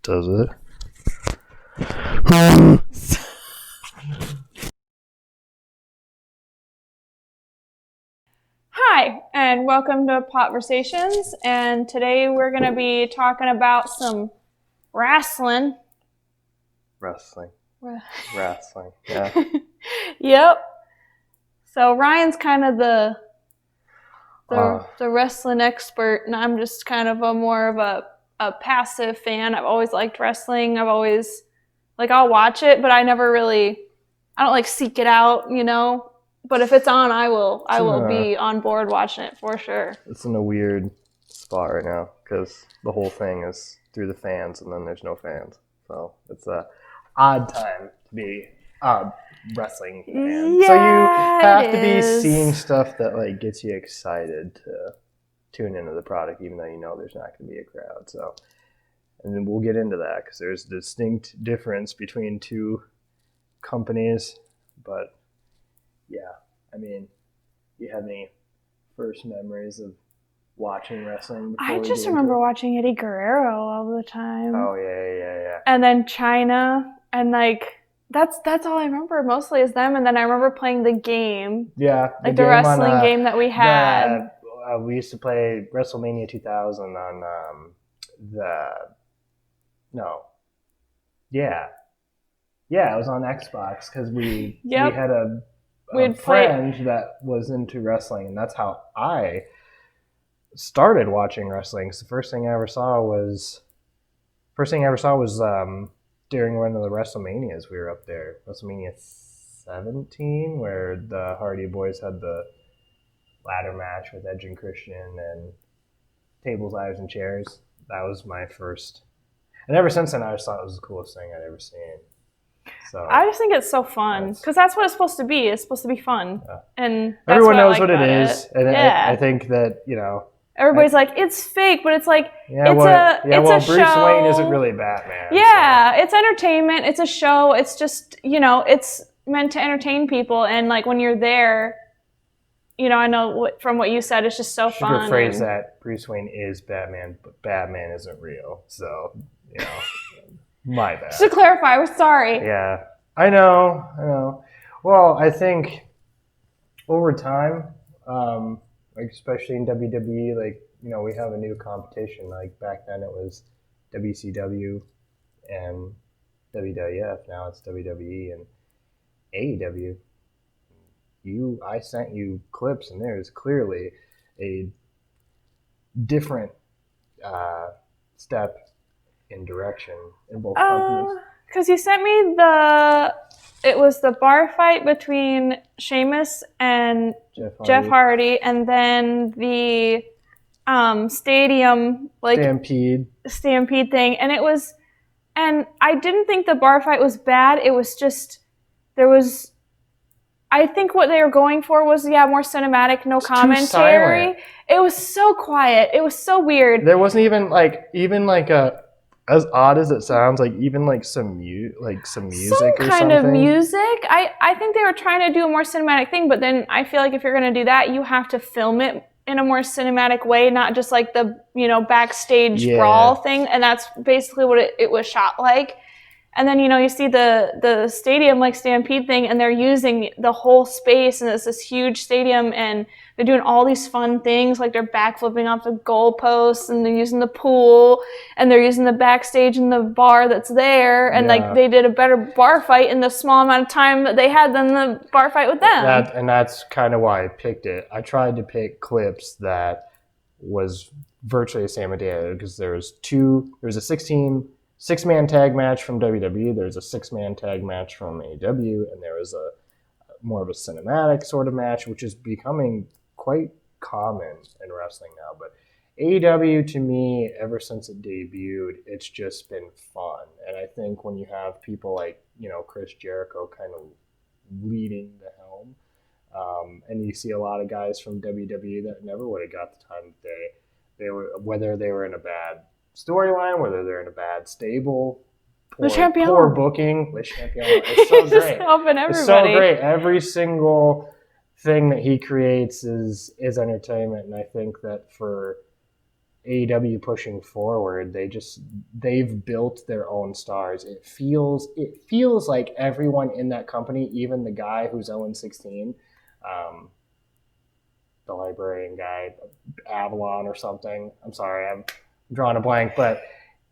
Does it? Hi, and welcome to Popversations. And today we're going to be talking about some wrestling. Wrestling. Yeah. Yep. So Ryan's kind of the wrestling expert, and I'm just kind of more of a passive fan. I've always liked wrestling. I'll watch it, but I don't seek it out, you know. But if it's on, I will be on board watching it for sure. It's in a weird spot right now because the whole thing is through the fans, and then there's no fans. So it's a odd time to be a wrestling fan. Yeah, so you have to be seeing stuff that gets you excited to tune into the product, even though you know there's not going to be a crowd. So, and then we'll get into that because there's a distinct difference between two companies, but. Yeah, I mean, do you have any first memories of watching wrestling? I just remember watching Eddie Guerrero all the time. Oh yeah. And then China, and that's all I remember mostly is them. And then I remember playing the game. Yeah, the wrestling game that we had. We used to play WrestleMania 2000 on it was on Xbox because we had a friend that was into wrestling, and that's how I started watching wrestling. So the first thing I ever saw was during one of the WrestleManias. We were up there, WrestleMania 17, where the Hardy Boys had the ladder match with Edge and Christian and tables, ladders, and chairs. That was my first, and ever since then I just thought it was the coolest thing I'd ever seen. So I just think it's so fun because that's what it's supposed to be. It's supposed to be fun, and that's everyone knows what it is. And I think that everybody's like it's fake, but it's like Bruce show. Wayne isn't really Batman. Yeah, so. It's entertainment. It's a show. It's just it's meant to entertain people, and when you're there, I know from what you said, it's just so fun. Rephrase that: Bruce Wayne is Batman, but Batman isn't real. So my bad. Just to clarify, we're sorry. Yeah, I know. Well, I think over time, especially in WWE, we have a new competition. Like back then, it was WCW and WWF. Now it's WWE and AEW. I sent you clips, and there's clearly a different step in direction in both companies. Because you sent me it was the bar fight between Sheamus and Jeff Hardy, and then the stadium stampede thing, and I didn't think the bar fight was bad. It was just I think what they were going for was more cinematic, no commentary. It was so quiet. It was so weird. There wasn't even as odd as it sounds, some music or something. Some kind of music. I think they were trying to do a more cinematic thing, but then I feel like if you're going to do that, you have to film it in a more cinematic way, not just the backstage brawl thing. And that's basically what it was shot like. And then, you see the stadium stampede thing, and they're using the whole space, and it's this huge stadium, and they're doing all these fun things, they're backflipping off the goalposts, and they're using the pool, and they're using the backstage and the bar that's there, and they did a better bar fight in the small amount of time that they had than the bar fight with them. And that's kind of why I picked it. I tried to pick clips that was virtually the same idea, because there was a six-man tag match from WWE, there's a six-man tag match from AEW, and there was a more of a cinematic sort of match, which is becoming quite common in wrestling now. But AEW, to me, ever since it debuted, it's just been fun. And I think when you have people like, Chris Jericho kind of leading the helm, and you see a lot of guys from WWE that never would have got the time of day, whether they were in a bad storyline, whether they're in a bad stable, poor booking. Le Champion, it's so great. Just helping everybody. It's so great. Every single thing that he creates is entertainment, and I think that for AEW pushing forward, they've built their own stars. It feels like everyone in that company, even the guy who's 0-16, the librarian guy, Avalon or something. I'm sorry, I'm drawing a blank, but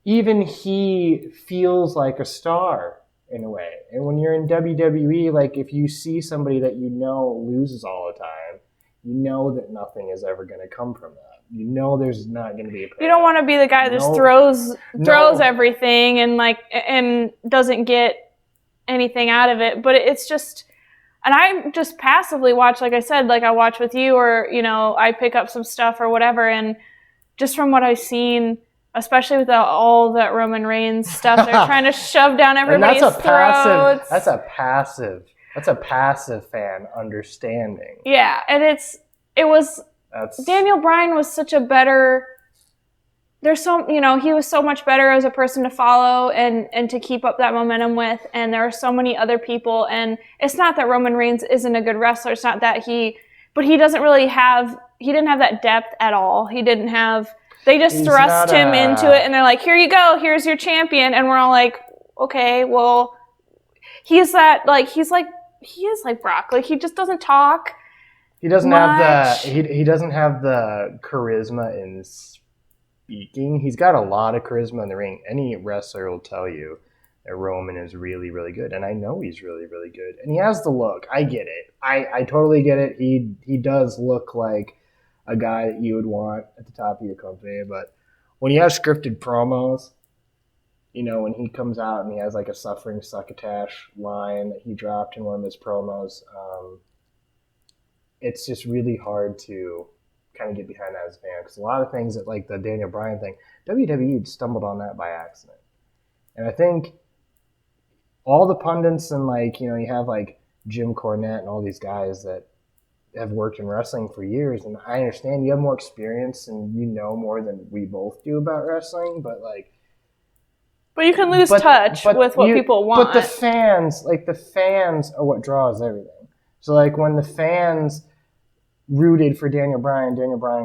even he feels like a star in a way. And when you're in WWE, like if you see somebody that you know loses all the time, you know that nothing is ever going to come from that. You know there's not going to be a payoff. You don't want to be the guy that just throws everything and doesn't get anything out of it. But it's just, and I just passively watch, like I said, like I watch with you, or I pick up some stuff or whatever, and just from what I've seen, especially with all that Roman Reigns stuff, they're trying to shove down everybody's throats. That's a passive fan understanding. Yeah, and Daniel Bryan was such a better. He was so much better as a person to follow and to keep up that momentum with. And there are so many other people. And it's not that Roman Reigns isn't a good wrestler. It's not that but he doesn't really he didn't have that depth at all. They just thrust him into it, and they're like, here you go, here's your champion. And we're all like, okay, well, he is like Brock. Like, he just doesn't talk. He doesn't have he doesn't have the charisma in speaking. He's got a lot of charisma in the ring. Any wrestler will tell you that Roman is really, really good. And I know he's really, really good. And he has the look. I get it. I totally get it. He does look like a guy that you would want at the top of your company. But when you have scripted promos, when he comes out and he has like a suffering succotash line that he dropped in one of his promos, it's just really hard to kind of get behind that as a fan, because a lot of things that, like the Daniel Bryan thing, WWE stumbled on that by accident. And I think all the pundits and you have like Jim Cornette and all these guys that have worked in wrestling for years, and I understand you have more experience and you know more than we both do about wrestling, but you can lose touch with what people want. But the fans are what draws everything. So when the fans rooted for Daniel Bryan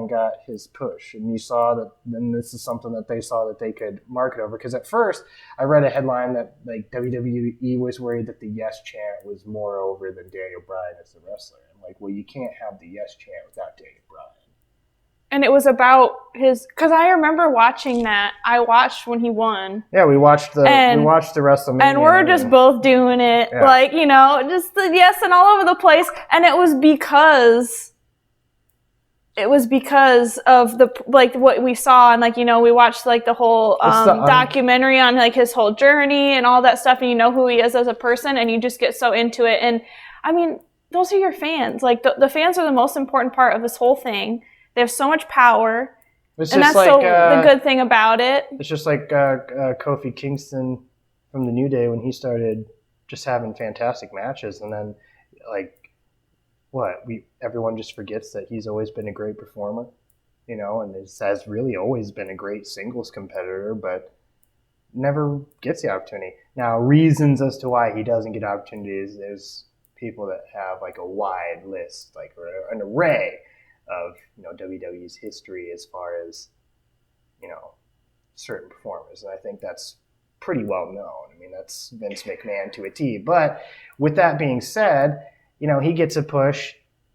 got his push, and you saw that. Then this is something that they saw that they could market over. Because at first, I read a headline that WWE was worried that the yes chant was more over than Daniel Bryan as a wrestler. I'm like, well, you can't have the yes chant without Daniel Bryan. And it was about because I remember watching that. I watched when he won. Yeah, we watched the WrestleMania, and we're just both doing it, just the yes and all over the place. And it was because of the what we saw, and we watched the whole documentary on his whole journey and all that stuff, and who he is as a person, and you just get so into it. And I mean, those are your fans. The fans are the most important part of this whole thing. They have so much power, and that's the good thing about it. It's just like Kofi Kingston from the New Day when he started just having fantastic matches, and then everyone just forgets that he's always been a great performer, and has really always been a great singles competitor, but never gets the opportunity. Now, reasons as to why he doesn't get opportunities, there's people that have a wide list, or an array of WWE's history as far as certain performers, and I think that's pretty well known. I mean, that's Vince McMahon to a T. But with that being said, he gets a push,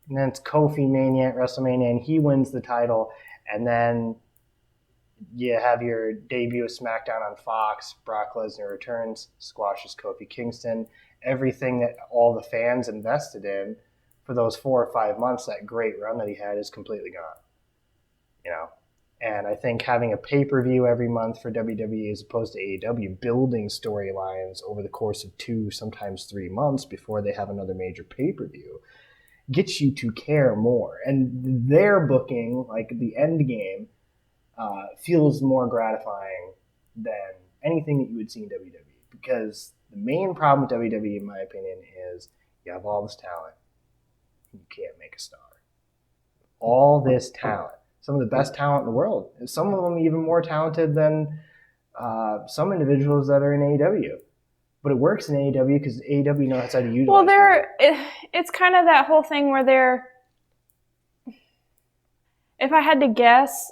and then it's Kofi Mania at WrestleMania, and he wins the title, and then you have your debut of SmackDown on Fox. Brock Lesnar returns, squashes Kofi Kingston. Everything that all the fans invested in for those 4 or 5 months, that great run that he had, is completely gone. And I think having a pay-per-view every month for WWE as opposed to AEW, building storylines over the course of 2, sometimes 3 months before they have another major pay-per-view, gets you to care more. And their booking, the end game, feels more gratifying than anything that you would see in WWE. Because the main problem with WWE, in my opinion, is you have all this talent, and you can't make a star. All this talent. Some of the best talent in the world. And some of them even more talented than some individuals that are in AEW. But it works in AEW because AEW knows how to utilize it's kind of that whole thing where if I had to guess,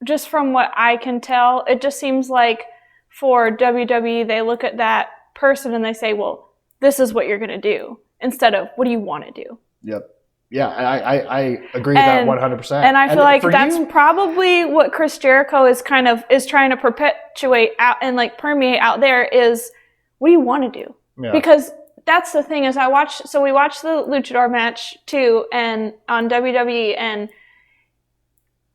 just from what I can tell, it just seems like for WWE, they look at that person and they say, well, this is what you're going to do, instead of what do you want to do? Yep. Yeah, I agree with that 100%. And I feel like that's probably what Chris Jericho is trying to perpetuate out and like permeate out there is, what do you want to do? Yeah. Because that's the thing is we watched the Luchador match too, and on WWE, and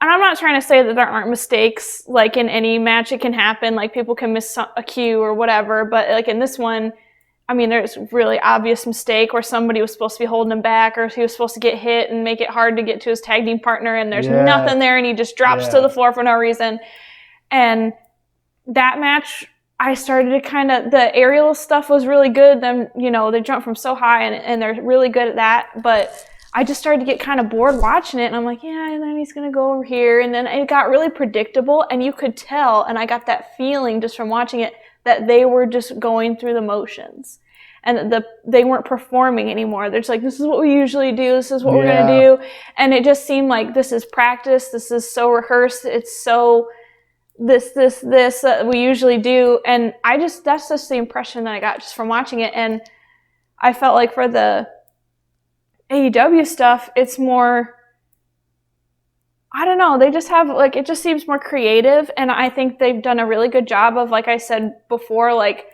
I'm not trying to say that there aren't mistakes, like in any match it can happen, like people can miss a cue or whatever, but like in this one, I mean, there's really obvious mistake where somebody was supposed to be holding him back, or he was supposed to get hit and make it hard to get to his tag team partner, and there's nothing there, and he just drops to the floor for no reason. And that match, I started to the aerial stuff was really good. Them, they jump from so high, and they're really good at that, but I just started to get kind of bored watching it, and I'm like, yeah, and then he's going to go over here, and then it got really predictable, and you could tell, and I got that feeling just from watching it, that they were just going through the motions, and they weren't performing anymore. They're just like, this is what we usually do, this is what we're going to do, and it just seemed like this is practice, this is so rehearsed, it's so this we usually do, and that's just the impression that I got just from watching it, and I felt like for the AEW stuff, it's more, I don't know, they just have, like, it just seems more creative, and I think they've done a really good job of, like I said before, like,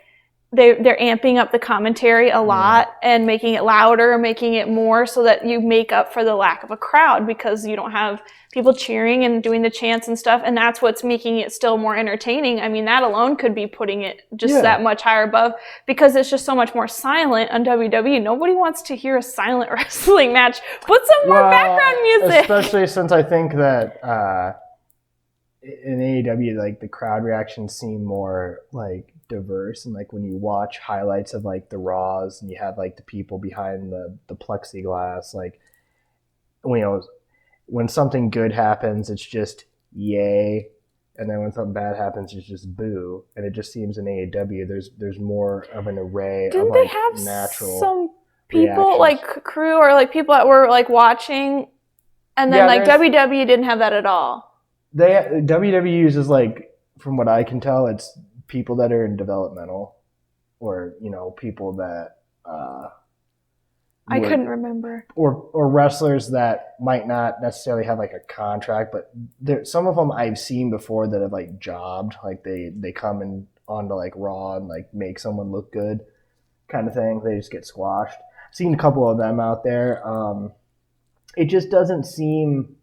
they're amping up the commentary a lot and making it louder, making it more so that you make up for the lack of a crowd, because you don't have people cheering and doing the chants and stuff, and that's what's making it still more entertaining. I mean, that alone could be putting it just that much higher above, because it's just so much more silent on WWE. Nobody wants to hear a silent wrestling match. Put some more background music. Especially since I think that in AEW, like, the crowd reactions seem more like diverse, and like when you watch highlights of like the Raws and you have like the people behind the plexiglass, like, when something good happens, it's just yay, and then when something bad happens, it's just boo. And it just seems in AEW there's more of an array of like they have natural some people reactions. Like crew or like people that were like watching, and then like WWE didn't have that at all. WWE uses, like, from what I can tell, it's people that are in developmental, or people that I couldn't remember, or wrestlers that might not necessarily have like a contract, but some of them I've seen before that have like jobbed, like they come in onto like Raw and like make someone look good, kind of thing. They just get squashed. I've seen a couple of them out there. It just doesn't seem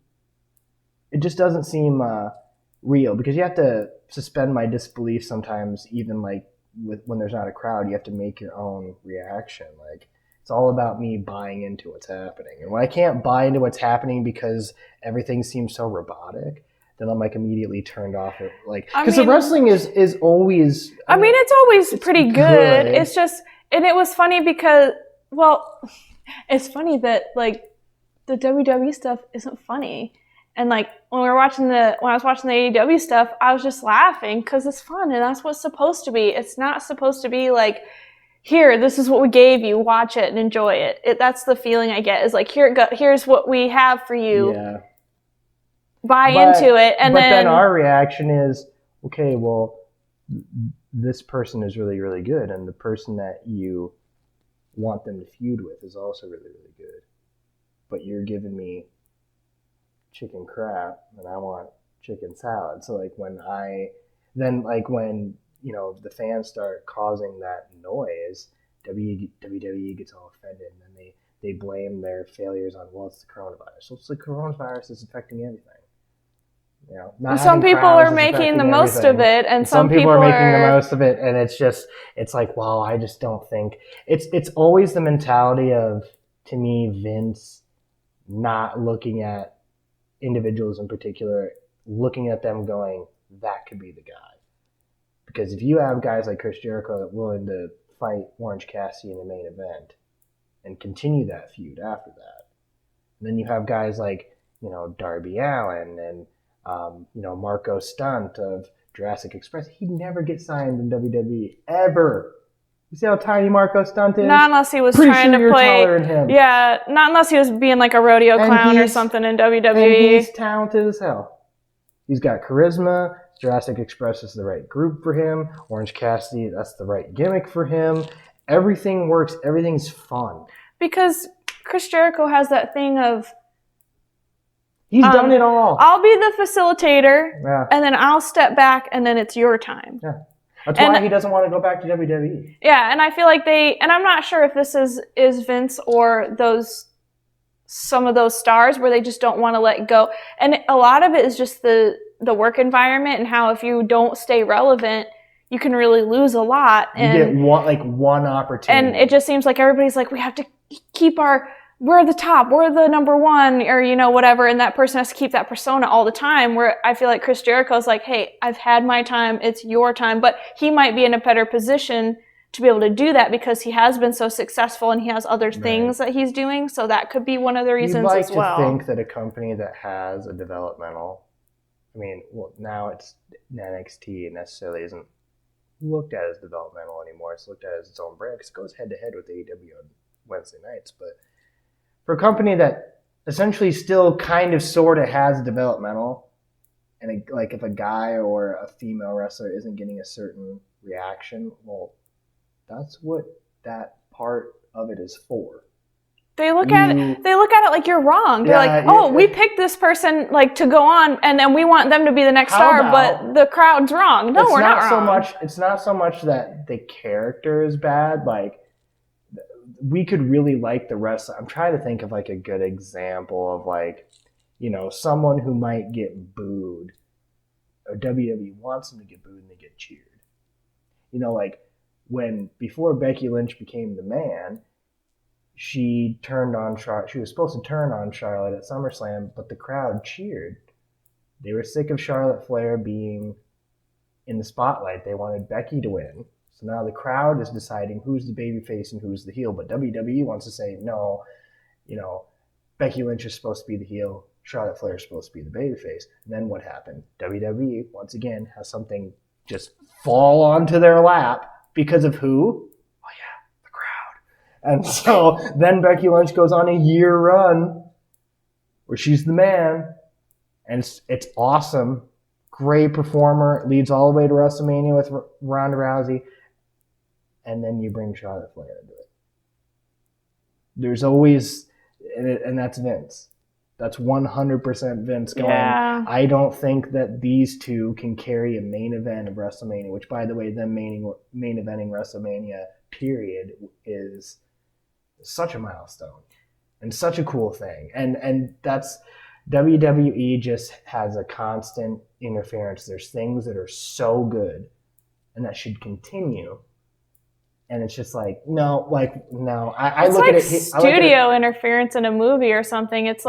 real, because you have to suspend my disbelief sometimes, even like when there's not a crowd. You have to make your own reaction. Like, it's all about me buying into what's happening. And when I can't buy into what's happening because everything seems so robotic, then I'm like immediately turned off. Because the wrestling is always. I mean, it's always pretty good. It's just, and it was funny because, well, it's funny that like the WWE stuff isn't funny. And like when I was watching the AEW stuff, I was just laughing because it's fun, and that's what's supposed to be. It's not supposed to be like, here, this is what we gave you, watch it and enjoy it. That's the feeling I get, is like, here's what we have for you. Yeah. Buy into it, and then our reaction is, okay, well, this person is really, really good, and the person that you want them to feud with is also really, really good. But you're giving me chicken crap, and I want chicken salad. So like when the fans start causing that noise, WWE gets all offended, and then they blame their failures on, well, it's the coronavirus. So it's the coronavirus is affecting everything. Some people are making the most of it, and some people are making the most of it, and it's like, well, I just don't think it's always the mentality of, to me, Vince not looking at individuals in particular, looking at them going, that could be the guy. Because if you have guys like Chris Jericho that are willing to fight Orange Cassidy in the main event and continue that feud after that, and then you have guys like, Darby Allin and Marco Stunt of Jurassic Express. He'd never get signed in WWE ever. You see how tiny Marco Stunt is? Not unless he was trying to play. Yeah, not unless he was being like a rodeo clown or something in WWE. And he's talented as hell. He's got charisma. Jurassic Express is the right group for him. Orange Cassidy, that's the right gimmick for him. Everything works. Everything's fun. Because Chris Jericho has that thing of, he's done it all. I'll be the facilitator, and then I'll step back, and then it's your time. Yeah. That's why he doesn't want to go back to WWE. Yeah, and I feel like and I'm not sure if this is Vince or some of those stars where they just don't want to let go. And a lot of it is just the work environment and how if you don't stay relevant, you can really lose a lot. And you get one opportunity. And it just seems like everybody's like, we have to keep we're the top, we're the number one, or, whatever. And that person has to keep that persona all the time, where I feel like Chris Jericho's like, hey, I've had my time, it's your time. But he might be in a better position to be able to do that because he has been so successful and he has other things that he's doing. So that could be one of the reasons as well. You'd like to think that a company that has a developmental, now it's NXT necessarily isn't looked at as developmental anymore. It's looked at as its own brand because it goes head to head with AEW on Wednesday nights. But for a company that essentially still kind of sort of has developmental, and if a guy or a female wrestler isn't getting a certain reaction, well, that's what that part of it is for. They look at it like you're wrong. They're like, we picked this person to go on, and then we want them to be the next star, but the crowd's wrong. No, we're not wrong. It's not so much that the character is bad. We could really like the wrestler. I'm trying to think of a good example of someone who might get booed, or WWE wants them to get booed and they get cheered. When before Becky Lynch became the man, she turned on Charlotte. She was supposed to turn on Charlotte at SummerSlam, but the crowd cheered. They were sick of Charlotte Flair being in the spotlight. They wanted Becky to win. So now the crowd is deciding who's the babyface and who's the heel. But WWE wants to say, no, Becky Lynch is supposed to be the heel. Charlotte Flair is supposed to be the babyface. And then what happened? WWE, once again, has something just fall onto their lap because of who? Oh, yeah, the crowd. And so then Becky Lynch goes on a year run where she's the man. And it's awesome. Great performer. Leads all the way to WrestleMania with Ronda Rousey. And then you bring Charlotte Flair into it. There's always, and that's Vince. That's 100% Vince going, I don't think that these two can carry a main event of WrestleMania, which, by the way, them main eventing WrestleMania, period, is such a milestone and such a cool thing. And that's, WWE just has a constant interference. There's things that are so good and that should continue. And it's just no. I look at it. It's studio interference in a movie or something. It's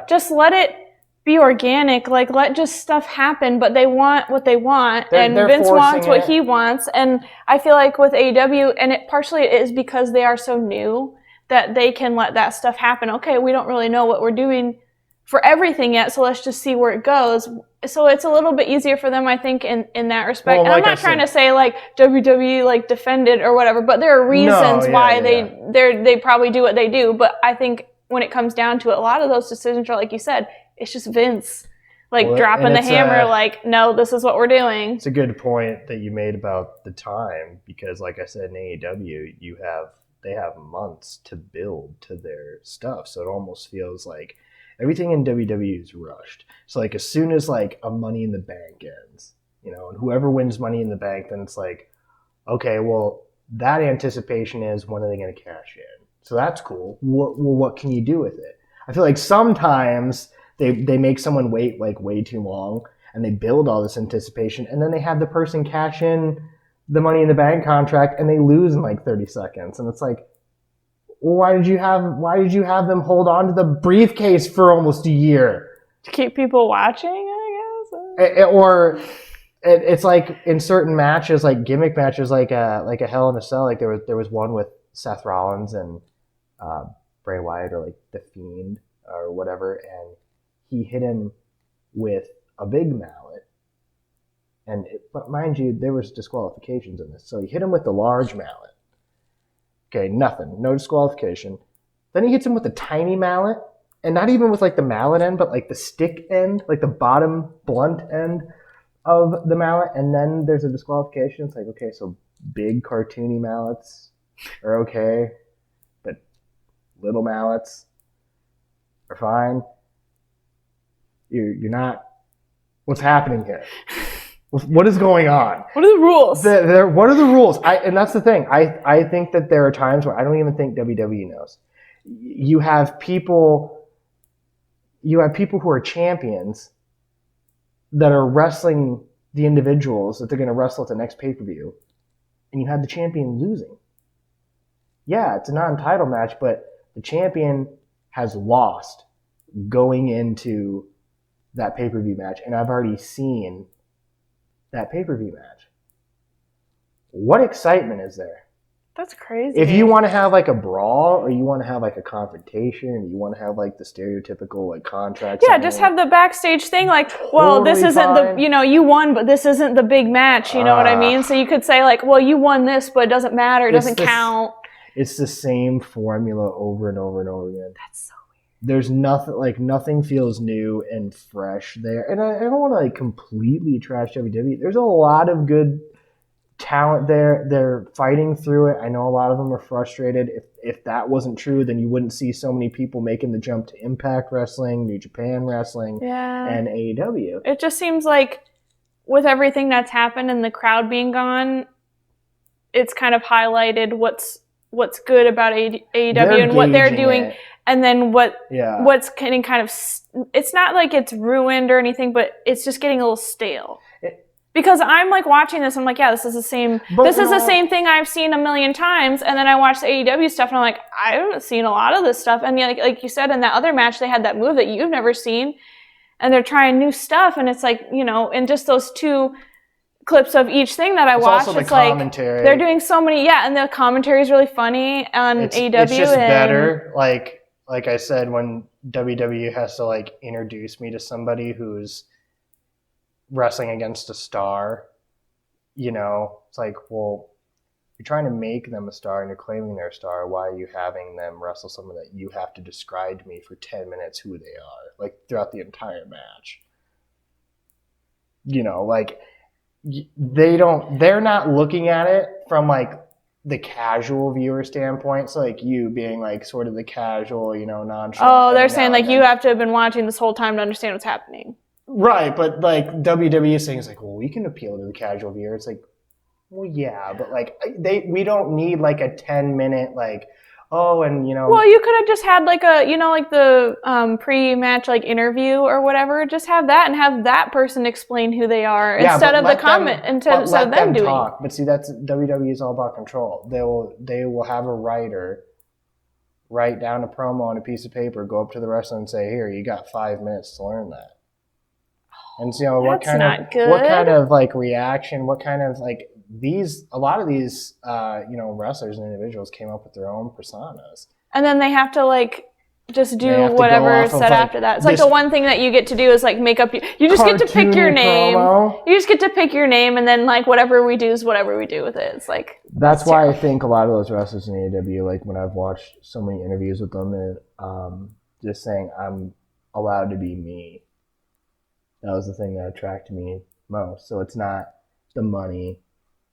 just let it be organic. Let just stuff happen. But they want what they want, and Vince wants what he wants. And I feel like with AEW, and it partially is because they are so new that they can let that stuff happen. Okay, we don't really know what we're doing for everything yet, so let's just see where it goes. So it's a little bit easier for them, I think, in that respect. Well, and I'm not trying to say WWE defended or whatever, but there are reasons why they probably do what they do. But I think when it comes down to it, a lot of those decisions are, like you said, it's just Vince dropping the hammer. No, this is what we're doing. It's a good point that you made about the time, because like I said, in AEW, they have months to build to their stuff. So it almost feels like everything in WWE is rushed. So as soon as a Money in the Bank ends, and whoever wins Money in the Bank, then it's okay, well, that anticipation is, when are they going to cash in? So that's cool. What can you do with it? I feel like sometimes they make someone wait way too long, and they build all this anticipation, and then they have the person cash in the Money in the Bank contract, and they lose in 30 seconds. And it's well, why did you have them hold on to the briefcase for almost a year? To keep people watching, I guess. It's in certain matches, gimmick matches, a Hell in a Cell. There was one with Seth Rollins and Bray Wyatt, or The Fiend or whatever, and he hit him with a big mallet. But mind you, there was disqualifications in this. So he hit him with the large mallet. Okay, nothing. No disqualification. Then he hits him with a tiny mallet, and not even with like the mallet end, but like the stick end, like the bottom blunt end of the mallet, and then there's a disqualification. It's like, okay, so big cartoony mallets are okay, but little mallets are fine. You're not. What's happening here? What is going on? What are the rules? What are the rules? And that's the thing. I think that there are times where I don't even think WWE knows. You have people who are champions that are wrestling the individuals that they're going to wrestle at the next pay-per-view, and you have the champion losing. Yeah, it's a non-title match, but the champion has lost going into that pay-per-view match, and I've already seen that pay-per-view match. What excitement is there? That's crazy. If you want to have like a brawl, or you want to have like a confrontation, or you want to have like the stereotypical like contract. Yeah, just have the backstage thing. Like, well, this isn't the, you won, but this isn't the big match. You know what I mean? So you could say like, well, you won this, but it doesn't matter. It doesn't count. It's the same formula over and over and over again. That's so weird. There's nothing feels new and fresh there. And I don't want to like completely trash WWE. There's a lot of good talent there. They're fighting through it. I know a lot of them are frustrated. If that wasn't true, then you wouldn't see so many people making the jump to Impact Wrestling, New Japan Wrestling, and AEW. It just seems like with everything that's happened and the crowd being gone, it's kind of highlighted what's good about AEW and what they're doing. And then what's getting kind of, it's not like it's ruined or anything, but it's just getting a little stale. Because I'm like watching this, I'm like, yeah, this is the same thing I've seen a million times. And then I watch the AEW stuff and I'm like, I haven't seen a lot of this stuff. And like you said, in that other match, they had that move that you've never seen. And they're trying new stuff. And it's like, in just those two clips of each thing that I watched, it's like they're doing so many, and the commentary is really funny on AEW. It's just better. Like I said, when WWE has to like introduce me to somebody who's wrestling against a star, it's like, well, you're trying to make them a star and you're claiming they're a star. Why are you having them wrestle someone that you have to describe to me for 10 minutes who they are, like throughout the entire match? They're not looking at it from like the casual viewer standpoint. So like you being like sort of the casual, nonchalant. Oh, they're saying like you have to have been watching this whole time to understand what's happening. Right, but like WWE is saying, it's like, well, we can appeal to the casual viewer. It's like, well, yeah, but like we don't need like a 10-minute like, oh, and Well, you could have just had like a like the pre-match like interview or whatever. Just have that and have that person explain who they are instead of the comment instead of them doing. Talk. But see, that's WWE is all about control. They will have a writer write down a promo on a piece of paper, go up to the wrestler and say, here, you got 5 minutes to learn that. And so what kind of like reaction, what kind of like a lot of these wrestlers and individuals came up with their own personas. And then they have to like just do whatever said after that. It's like the one thing that you get to do is like make up you just get to pick your name. Promo. You just get to pick your name, and then like whatever we do is whatever we do with it. It's like that's why terrible. I think a lot of those wrestlers in AEW, like when I've watched so many interviews with them, just saying I'm allowed to be me. That was the thing that attracted me most. So it's not the money.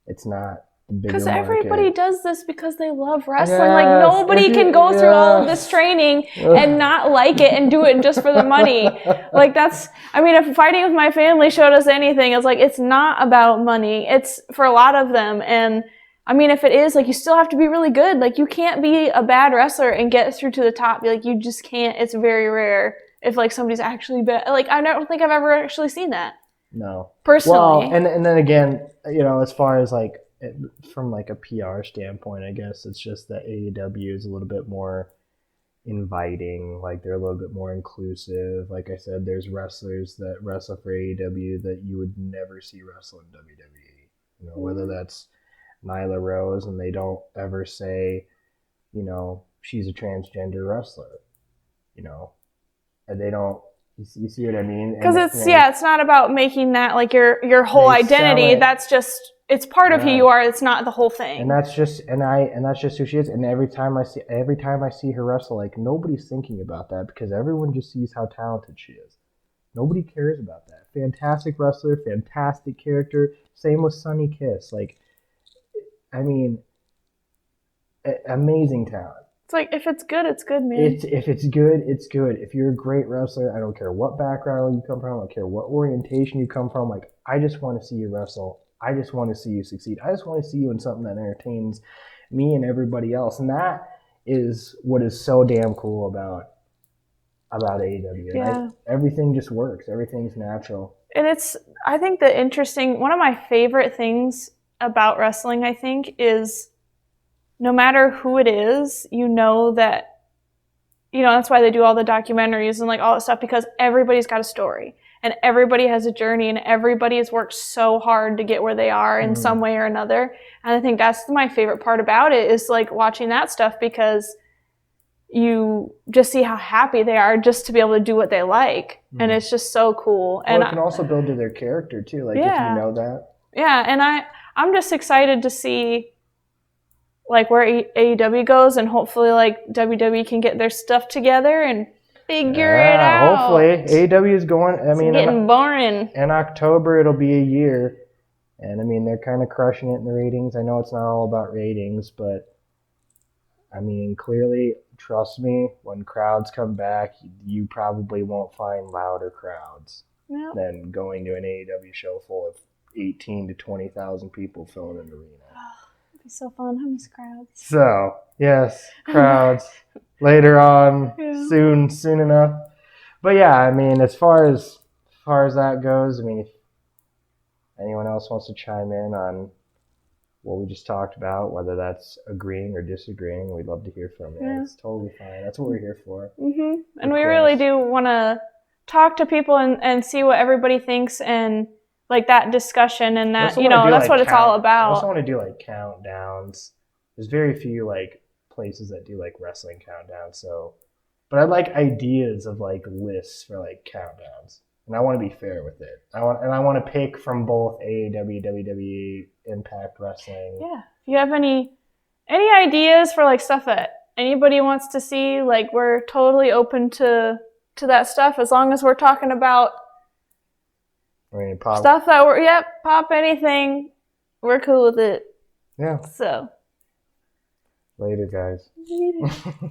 It's not the bigger market. Because everybody does this because they love wrestling. Yes, like nobody can go through all of this training and not like it and do it just for the money. Like if Fighting With My Family showed us anything, it's like it's not about money. It's for a lot of them. And if it is, like you still have to be really good. Like you can't be a bad wrestler and get through to the top. Like you just can't. It's very rare. If like somebody's actually bad, like I don't think I've ever actually seen that. No. Personally. Well, and then again, as far as like from like a PR standpoint, I guess it's just that AEW is a little bit more inviting. Like they're a little bit more inclusive. Like I said, there's wrestlers that wrestle for AEW that you would never see wrestle in WWE. Whether that's Nyla Rose, and they don't ever say, she's a transgender wrestler. And they don't. You see what I mean? Because it's not about making that like your whole identity. That's just it's part of who you are. It's not the whole thing. And that's just who she is. And every time I see her wrestle, like nobody's thinking about that because everyone just sees how talented she is. Nobody cares about that. Fantastic wrestler, fantastic character. Same with Sunny Kiss. Like, I mean, amazing talent. It's like, if it's good, it's good, man. If it's good, it's good. If you're a great wrestler, I don't care what background you come from. I don't care what orientation you come from. Like, I just want to see you wrestle. I just want to see you succeed. I just want to see you in something that entertains me and everybody else. And that is what is so damn cool about AEW. Yeah. Everything just works. Everything's natural. And I think one of my favorite things about wrestling, I think, is no matter who it is, that, that's why they do all the documentaries and like all that stuff, because everybody's got a story and everybody has a journey and everybody has worked so hard to get where they are in some way or another. And I think that's my favorite part about it, is like watching that stuff, because you just see how happy they are just to be able to do what they like. And it's just so cool. Well, and it can also build to their character too, like if you know that. Yeah, and I'm just excited to see like where AEW goes, and hopefully like WWE can get their stuff together and figure it out. Hopefully. AEW is going, it's getting boring. In October it'll be a year. And I mean, they're kind of crushing it in the ratings. I know it's not all about ratings, but I mean, clearly, trust me, when crowds come back, you probably won't find louder crowds than going to an AEW show full of 18 to 20,000 people filling an arena. It'd be so fun. I miss crowds. So, yes, crowds later on, soon enough. But yeah, I mean, as far as that goes, I mean, if anyone else wants to chime in on what we just talked about, whether that's agreeing or disagreeing, we'd love to hear from you. Yeah. It's totally fine. That's what we're here for. And we really do want to talk to people and see what everybody thinks, and like that discussion, and that, that's what it's all about. I also want to do like countdowns. There's very few like places that do like wrestling countdowns. So, but I'd like ideas of like lists for like countdowns. And I want to be fair with it. I want to pick from both AEW, WWE, Impact Wrestling. Yeah. If you have any ideas for like stuff that anybody wants to see, like we're totally open to that stuff, as long as we're talking about pop stuff that pop anything. We're cool with it. Yeah. So. Later, guys. Later.